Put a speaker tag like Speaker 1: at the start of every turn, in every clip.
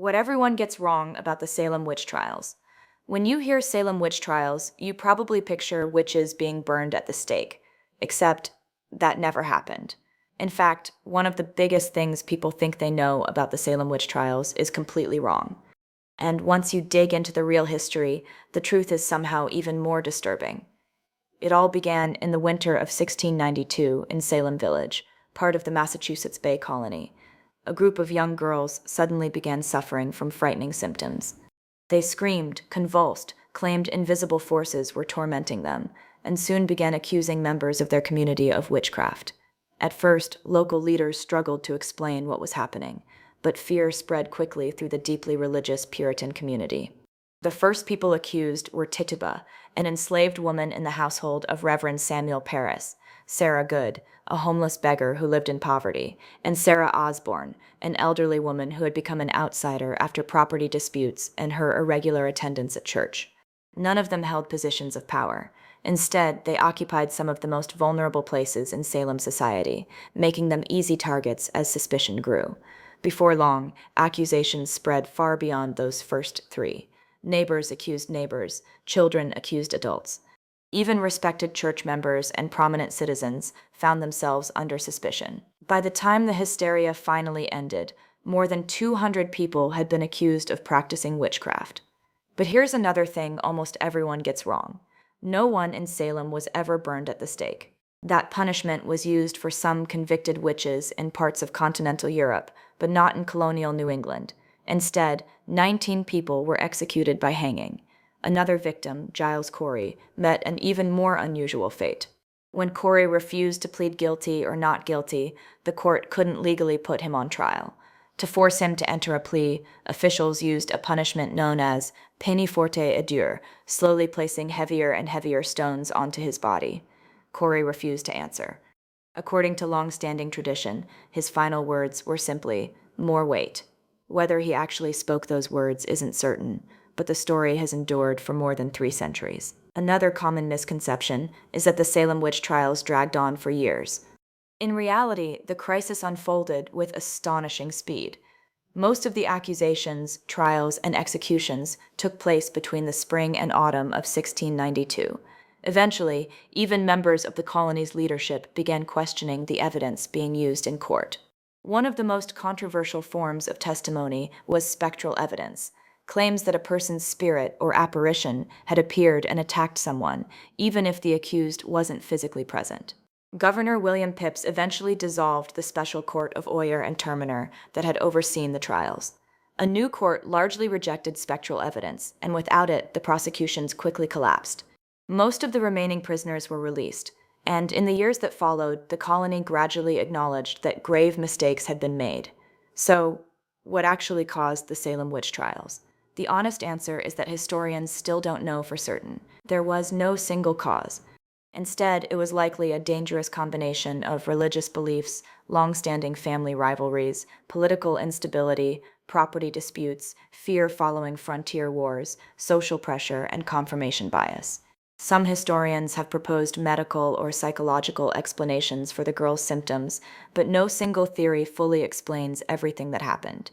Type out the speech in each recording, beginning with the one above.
Speaker 1: What everyone gets wrong about the Salem Witch Trials. When you hear Salem Witch Trials, you probably picture witches being burned at the stake, except that never happened. In fact, one of the biggest things people think they know about the Salem Witch Trials is completely wrong. And once you dig into the real history, the truth is somehow even more disturbing. It all began in the winter of 1692 in Salem Village, part of the Massachusetts Bay Colony. A group of young girls suddenly began suffering from frightening symptoms. They screamed, convulsed, claimed invisible forces were tormenting them, and soon began accusing members of their community of witchcraft. At first, local leaders struggled to explain what was happening, but fear spread quickly through the deeply religious Puritan community. The first people accused were Tituba, an enslaved woman in the household of Reverend Samuel Parris, Sarah Good, a homeless beggar who lived in poverty, and Sarah Osborne, an elderly woman who had become an outsider after property disputes and her irregular attendance at church. None of them held positions of power. Instead, they occupied some of the most vulnerable places in Salem society, making them easy targets as suspicion grew. Before long, accusations spread far beyond those first three. Neighbors accused neighbors, children accused adults. Even respected church members and prominent citizens found themselves under suspicion. By the time the hysteria finally ended, more than 200 people had been accused of practicing witchcraft. But here's another thing almost everyone gets wrong. No one in Salem was ever burned at the stake. That punishment was used for some convicted witches in parts of continental Europe, but not in colonial New England. Instead, 19 people were executed by hanging. Another victim, Giles Corey, met an even more unusual fate. When Corey refused to plead guilty or not guilty, the court couldn't legally put him on trial. To force him to enter a plea, officials used a punishment known as peine forte et dure, slowly placing heavier and heavier stones onto his body. Corey refused to answer. According to long-standing tradition, his final words were simply, "More weight." Whether he actually spoke those words isn't certain, but the story has endured for more than 3 centuries. Another common misconception is that the Salem Witch Trials dragged on for years. In reality, the crisis unfolded with astonishing speed. Most of the accusations, trials, and executions took place between the spring and autumn of 1692. Eventually, even members of the colony's leadership began questioning the evidence being used in court. One of the most controversial forms of testimony was spectral evidence, claims that a person's spirit or apparition had appeared and attacked someone, even if the accused wasn't physically present. Governor William Phips eventually dissolved the special court of Oyer and Terminer that had overseen the trials. A new court largely rejected spectral evidence, and without it, the prosecutions quickly collapsed. Most of the remaining prisoners were released, and in the years that followed, the colony gradually acknowledged that grave mistakes had been made. So, what actually caused the Salem Witch Trials? The honest answer is that historians still don't know for certain. There was no single cause. Instead, it was likely a dangerous combination of religious beliefs, long-standing family rivalries, political instability, property disputes, fear following frontier wars, social pressure, and confirmation bias. Some historians have proposed medical or psychological explanations for the girls' symptoms, but no single theory fully explains everything that happened.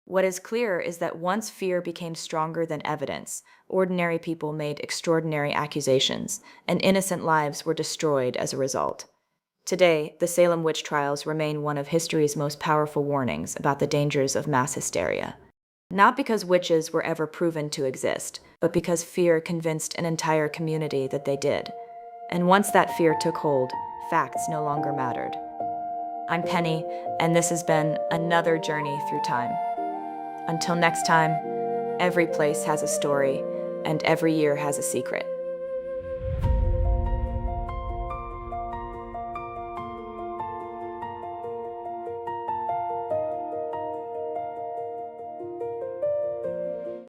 Speaker 1: What is clear is that once fear became stronger than evidence, ordinary people made extraordinary accusations, and innocent lives were destroyed as a result. Today, the Salem Witch Trials remain one of history's most powerful warnings about the dangers of mass hysteria. Not because witches were ever proven to exist, but because fear convinced an entire community that they did. And once that fear took hold, facts no longer mattered. I'm Penny, and this has been another journey through time. Until next time, every place has a story, and every year has a secret.